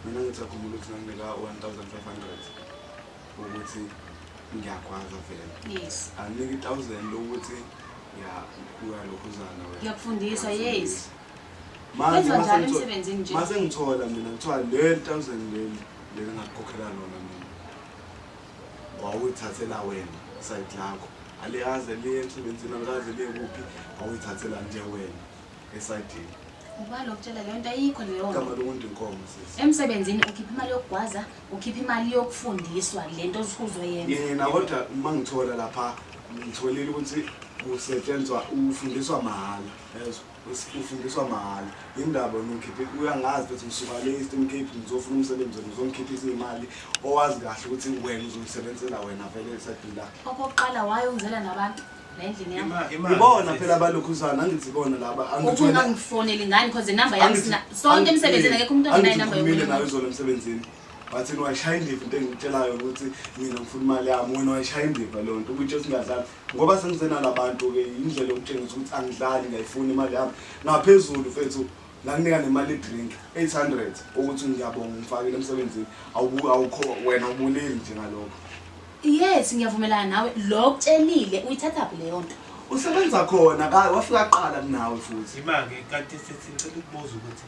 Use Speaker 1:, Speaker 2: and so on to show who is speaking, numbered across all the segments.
Speaker 1: mina ngithakhumbula ukuthi nginika 1500 ukuthi ngiyakwazi vele.
Speaker 2: Yes.
Speaker 1: Anginika 1000 lokuthi kuya lokhuzana wena.
Speaker 2: Ngiyakufundisa yes.
Speaker 1: Manje
Speaker 2: emsebenzini nje.
Speaker 1: Mase ngithola mina ngithola le 1000 le ngakukhokhela lona mina. Wawuthathela wena side lakho. Aliyaze le emsebenzini akaze le kuphi awuyithathela nje wena esayidini.
Speaker 2: Ubalo ukutshela le nto ayikho leyo.
Speaker 1: Igama lomuntu inkomo sisi.
Speaker 2: Emsebenzini ukhipha imali yokugwaza, ukhipha imali yokufundiswa lento osuzoyenza.
Speaker 1: Yena kodwa uma ngithola lapha ngitholile ukuthi usetshenzwa ufundiswa mahala. Yezwa ufundiswa mahala. Indaba ngikhiphe uyangazi ukuthi ngisuka le Eastern Cape ngizofuna umsebenzi ngizongikhiphisa imali owazi kahle ukuthi wena uzosebenzela wena vele esadila.
Speaker 2: Okokuqala waye ungizela nabantu lendlini yami.
Speaker 1: Ngibona phela abalokhuzana angithi bona laba
Speaker 2: angithola ngifonela ingane because inamba yami sonke emsebenzini akekho umuntu ongenayo inamba
Speaker 1: yami. Mina nayo izolo emsebenzini. Bathi wayishaya indiva into engitshelayo ukuthi mina ngifuna imali yami wena wayishaya indiva lo nto ukuthi singadlali ngoba sengizena labantu ke indlela yokutshengisa ukuthi angidlali ngayifuna imali yami ngaphezulu mfethu la nginika nemali drink 800 ukuthi ngiyabonga ngifakile emsebenzini awukho wena ubuleli nje ngalokho.
Speaker 2: Yes ngiyavumelana nawe lo kutshelile uyithatha phi leyo nto
Speaker 1: usebenza khona ka wafika qala kunawe futhi
Speaker 3: imake kanti sithi ngicela ukubuza ukuthi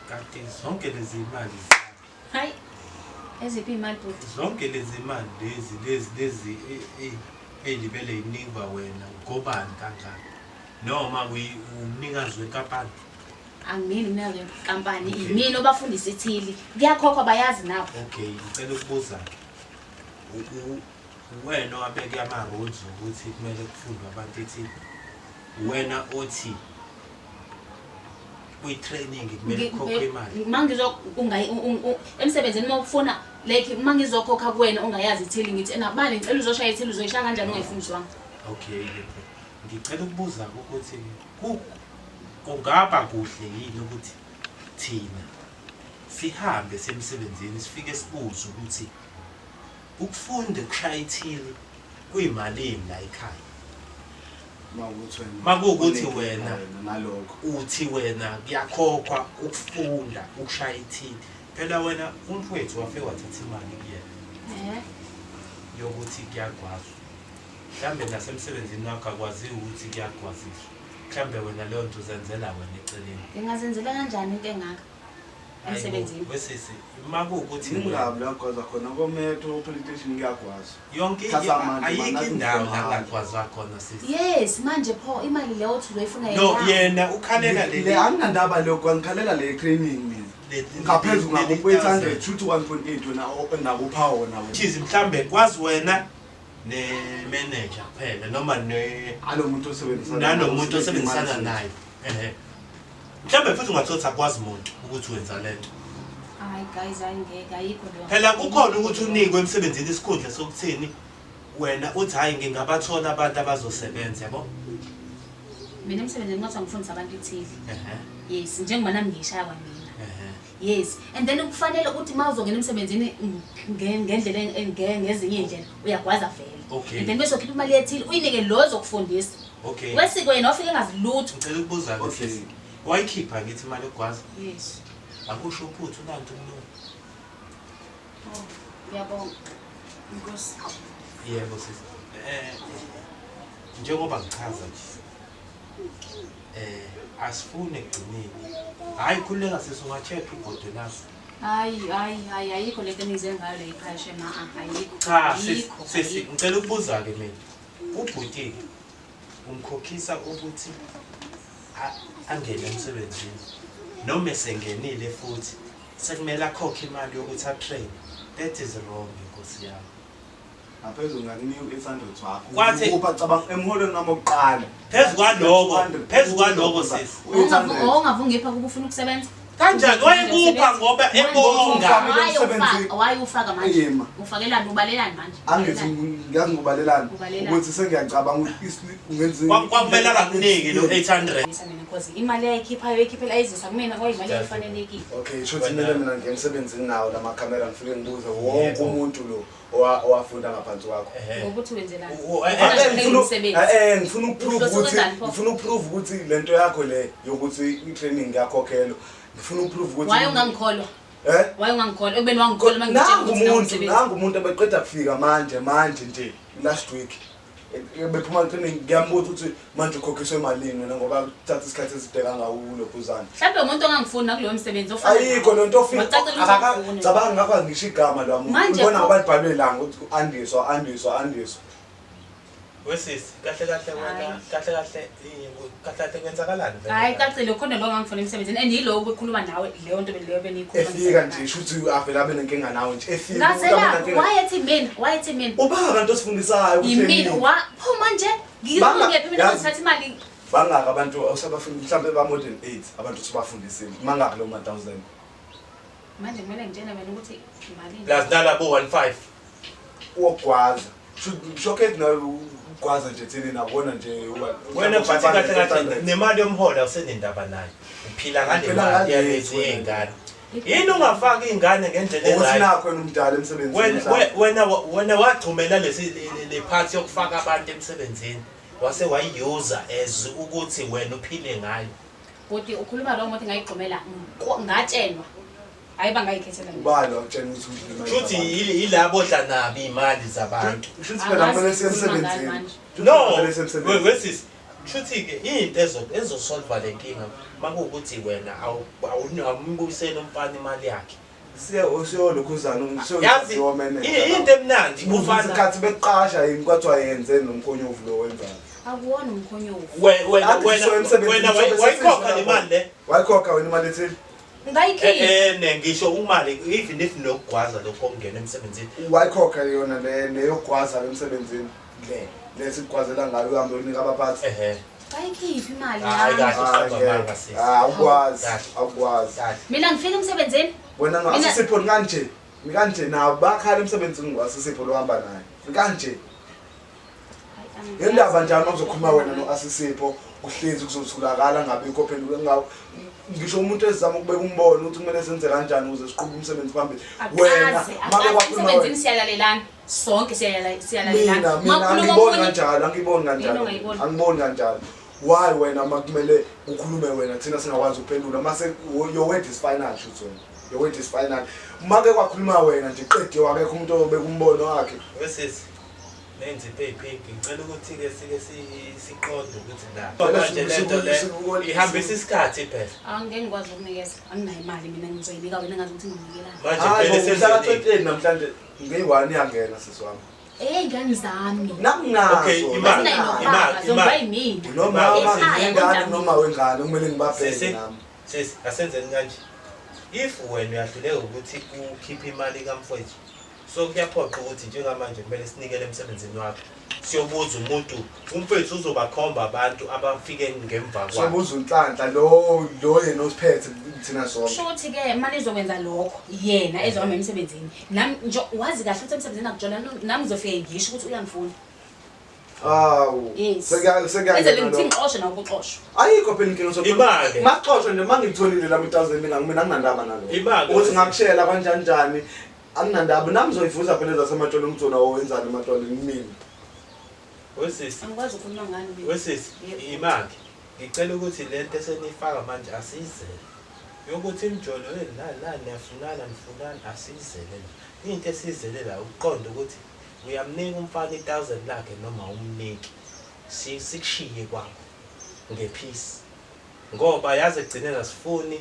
Speaker 3: kanti zonke lezi imali
Speaker 2: hayi eziphi imali bhuti
Speaker 3: zonke lezi imali lezi elibele inikwa wena ngobani kanjani noma umnikazi wenkampani
Speaker 2: angimini mina le kampani imini obafundisa ithili kuyakhokhwa bayazi nabo.
Speaker 3: Okay ngicela ukubuza wena wabeke ama-rules ukuthi kumele kufundwe abantu ethile wena othi kwi-training kumele kukhokhe imali
Speaker 2: mangizo emsebenzini mawufuna like mangizokhokha kuwena ungayazi ithili ngithi enabali ngicela uzoshaya ithili uzoyishaya kanjani ungayifundiswanga.
Speaker 3: Okay ngicela ukubuza ukuthi kungaba kuhle yini ukuthi thina sihambe semsebenzini sifike sibuze ukuthi ukufunda kushaya ithili kuyimali la ekhaya makuwukuthi wena
Speaker 1: nalokho
Speaker 3: uthi wena kuyakhokhwa ukufunda ukushaya ithili phela wena umfowethu wafike wathatha imali kuyena yokuthi kuyagwazwa mhlambe nasemsebenzini wakho akwaziyo ukuthi kuyagwaziswa mhlambe wena leyo nto uzenzela wena eceleni
Speaker 2: ngingazenzela kanjani into engaka emsebenzini
Speaker 3: wesisi makuwukuthi
Speaker 1: ingabi la kwaza khona kometro politician ngiyagwaza
Speaker 3: yonke ayikho indawo la ngagwazwa khona sisi.
Speaker 2: Yes manje pho imali leyo uthi uzoyifuna
Speaker 3: no yena ukhalela
Speaker 1: le anginandaba lokho ngikhalela le training mina ngaphezulu ngabo 800 to 1.8 wena nakupha wona wena
Speaker 3: chizi mhlambe kwazi wena ne manager kuphela noma
Speaker 1: alomuntu
Speaker 3: osebenzisana naye mhlambe futhi ungathothi akwazi umuntu ukuthi wenza lento.
Speaker 2: Hayi guys ayingeke ayikho leyo.
Speaker 3: Phela kukhona ukuthi unikwe emsebenzini isikhundla sokuthini wena uthi hayi ngingabathola abantu abazosebenza yabo.
Speaker 2: Mina emsebenzini ngathi ngifundisa abantu ithili. Yes njengoba nami ngishaya kwamina. Yes and then kufanele ukuthi mawuzongena emsebenzini ngendlela ngezinye indlela uyagwaza vele. And then bese ukhipha imali ethili uyinike lo zokufundisa.
Speaker 3: Okay.
Speaker 2: Wesiko yena ofike ngazilutho.
Speaker 3: Ngicela ukubuza ukuthi wayikhipha ngithi imali yokugwaza?
Speaker 2: Yes.
Speaker 3: Akusho ukuthi unantu umuntu.
Speaker 2: Ngiyabonga. Inkosi.
Speaker 3: Yebo sisi. Njengoba ngichaza nje. Asifune egcineni. Hayi khuleka sisi unga-check ibhodo lakho.
Speaker 2: Hayi ayikho lento engize ngayo le ekhaya shema ayikho.
Speaker 3: Cha sisi ngicela ukubuza ke mina. Ubhuti umkhokhisa ukuthi angene emsebenzini noma esengenile futhi sekumele akhokhe imali yokuthi atrain. That is wrong inkosi yami.
Speaker 1: Aphezulu ngakunika 800 wakho upha cabanga emholweni nami oqala
Speaker 3: phezu kwaloko sisi
Speaker 2: ongavungipha kuba ufuna ukusebenza
Speaker 3: kanjani wayekupha ngoba ebonga
Speaker 2: wayufaka manje ufakelana ubalelani manje
Speaker 1: angithi ngiyangibalelana ukuthi sengiyacabanga ungenza
Speaker 3: kwakumele akakuniki lo 800
Speaker 2: because imali yayikhiphayo ekhiphela ayizisa kumina kwayimali efanelekile.
Speaker 1: Okay shothi mina ngemsebenzini nawo lama camera ngifike ngibuze wonke umuntu lo owafunda ngaphansi kwakho
Speaker 2: ukuthi wenzelani
Speaker 1: ngifuna uprove ukuthi lento yakho le yokuthi itraining yakhokhelwa ngifuna uprove ukuthi
Speaker 2: waye ungangikholwa Why ungangikhola ekubeni wangikhola mangitshela ukuthi
Speaker 1: nangu umuntu abeqeda kufika manje nje last week bephuma training ngiyambuza ukuthi manje ukhokhiswe malini wena ngoba kuthatha isikhathi eside kangawulo phuzana
Speaker 2: mhlawumbe umuntu ongangifundi nakulowo msebenzi ofana
Speaker 1: ayikho lento ofika cabanga ngakwazi ngisho igama lami ubona ngabantu balwe langa ukuthi andiswa
Speaker 3: wesisi kahle kwenzakalani
Speaker 2: hayi cacile khona lo ngangifuna emsebenzini and yilo ukukhuluma nawe leyo nto leyo beniyikhuluma
Speaker 1: efika nje shuthi avela abe nenkinga nawe nje efika
Speaker 2: wayethi mina
Speaker 1: ubanga kanti osifundisayo
Speaker 2: yimina waphuma nje ngiyongephi mina ngithatha imali
Speaker 1: bangaka abantu osabafunda mhlambe ba more than 8 abantu sibafundisile mangaka lo 1000
Speaker 2: manje kumele ngitshene wena ukuthi imali
Speaker 3: plus nalabo 15
Speaker 1: wogwaza shoket na ugwaza nje thini nabona nje
Speaker 3: wena futhi kahle nemali yomholo awusenendaba nayo uphila ngale mali yalezi ingane yini ungafaka ingane ngendlela ezayo
Speaker 1: usinakho umdala emsebenzini
Speaker 3: wena wagcumela le part yokufaka abantu emsebenzini wase wayuza as ukuthi wena uphile ngayo
Speaker 2: kodwa ukhuluma lo muntu ngayigqumela ngatshenwa hayi bangayikhethela
Speaker 1: ubani wakutshela ukuthi
Speaker 3: futhi yilabo odla nabi imali zabantu
Speaker 1: futhi phela kumele sisemsebenzini
Speaker 3: no wesisi futhi ke into ezosolva le nkinga makuwukuthi wena awumbuyisela umfana imali yakhe
Speaker 1: usiyolokhuzana
Speaker 3: yazi into emnandi
Speaker 1: umfana isikhathi beqasha yini kwathiwa yenze nomkhonyovu lo wenzayo
Speaker 2: akuwona umkhonyovu
Speaker 3: wena wayikhokha le mali le
Speaker 1: wayikhokha wena imali ethile
Speaker 2: ngayikhipha
Speaker 3: ngisho umali even if nokugwaza lokho ongena emsebenzini
Speaker 1: wayikhokha yona leyogwaza emsebenzini lesi gwazela ngayo uhambe unika abaphathi
Speaker 2: ngayikhipha imali
Speaker 1: awukwazi
Speaker 2: mina ngifika emsebenzini
Speaker 1: wena ngasisipho kanje nabo bakhala emsebenzini ngwasisipho lo hamba naye kanje yendaba njani uzokhuluma wena noasisipho uhlezi kuzotholakala ngabe ikophendula ngawo ngisho umuntu ezama ukubeka umbono ukuthi kumele senze kanjani ukuze siqhube umsebenzi phambili wena make kwakhuluma
Speaker 2: emsebenzini siyalalelana sonke siyalalelana
Speaker 1: mina angiboni kanjalo why wena makumele ukhulume wena thina singakwazi ukuphendula mase your word is final shoot wena your word is final make kwakhuluma wena nje qede wakekho umuntu obeka umbono wakhe
Speaker 3: wesisi nenzi paypay ngicela ukuthi ke siqonde ukuthi la manje lento le ihambisa isikhathi phela
Speaker 2: angeke ngikwazi ukunikeza anginayo imali mina ngizoyinika wena ngazi ukuthi nginikelana
Speaker 3: manje phela
Speaker 1: sesala 28 namhlanje ngeyi1 yangena siswami
Speaker 2: ingane zami
Speaker 1: nakunazo
Speaker 3: okay imali
Speaker 1: noma wengane kumele ngibabheke nami
Speaker 3: sesi asenzeni kanje if wena uyahluleka ukuthi ukhiphe imali kaMfowethu so kuyaphoqa ukuthi njengamanje kumele sinikele emsebenzini wakhe siyobuza umuntu umfethu uzobakhomba abantu abafike ngemva kwakhe
Speaker 1: siyobuza unhlanhla lo yena osiphethe thina sonke
Speaker 2: kusho ukuthi ke imali izokwenza lokho yena ezohamba emsebenzini nami nje wazi kahle ukuthi emsebenzini akujola nami ngizofika ngisho ukuthi uyangifuna
Speaker 1: sekuya
Speaker 2: ngixoshwe nawo ubuxoshwe
Speaker 1: ayikho phela inkinga
Speaker 3: imali
Speaker 1: maxoshwe nje mangitholile la 1000 mina anginandaba nalo ukuthi ngakushela kanjani anginandaba nami zoyivuza phela zasematsholo ngizona wenzani ematsholo mina
Speaker 3: wesisi
Speaker 2: angikwazi ukukhuluma ngani mina
Speaker 3: wesisi imali ngicela ukuthi lento esenifaka manje asizele yokuthi imjolo niyafunana asizele into esizele la uqonda ukuthi uyamnika umfana 1000 lakhe noma umniki sikushiye kwakho ngepeace ngoba yazi egcinela sifuni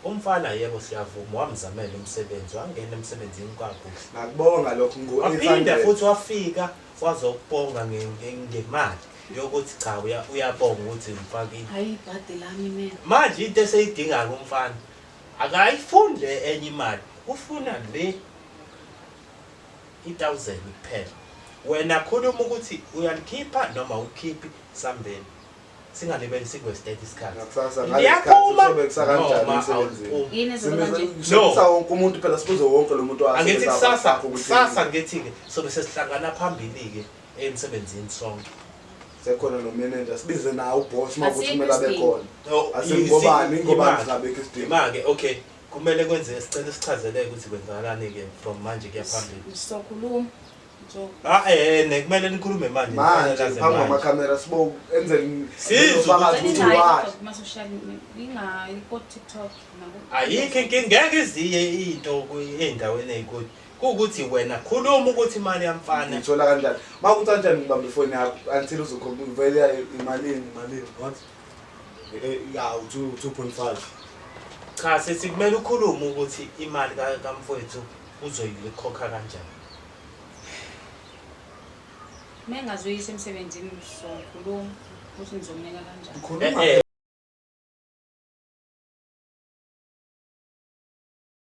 Speaker 3: umfana yebo siyavuma wamzamela umsebenzi wangena emsebenzini kwakho
Speaker 1: ngakubonga lokho
Speaker 3: ngo-800 futhi wafika wazokubonga ngemali yokuthi cha uyabonga ukuthi ngifakile
Speaker 2: hayi bhadelami mina
Speaker 3: manje into eseyidinga umfana akayifunde enye imali ufuna le 1000 kuphela wena khuluma ukuthi uyalikhipha noma ukhiphi sambeni singalibeli sikwestate isikhathi
Speaker 1: ngiyaphuma yini wonke umuntu phela sibuze wonke lo muntu
Speaker 3: angithi kusasa ngithi ke sobe sesihlangana phambili ke emsebenzini sonke
Speaker 1: sekhona no manager sibize nawo uboss makuthi kumele abe khona asingobani ngabekho isidingo
Speaker 3: manje okay kumele kwenze sicela sichazeleke ukuthi kwenzakalani ke from manje kuya phambili
Speaker 2: sizokhuluma
Speaker 3: Nekumele nikhulume manje.
Speaker 1: Manje phambi kwamakhamera sibo enzeni
Speaker 2: kuma-social media TikTok
Speaker 3: ayikho inkinga ngeke iziye into ey'ndaweni ey'kude kuwukuthi wena khuluma ukuthi imali yamfana
Speaker 1: ngithola kanjani makuthi kanjani ngibambe ifoni yakho until uzokhomba uvele imalini what ya 2.5
Speaker 3: cha sesikumele ukhulume ukuthi imali kamfowethu uzoyikhokha kanjani.
Speaker 2: Mengazoyisa emsebenzini so khuluma ukuthi ngizomnika kanjani.
Speaker 1: ukhuluma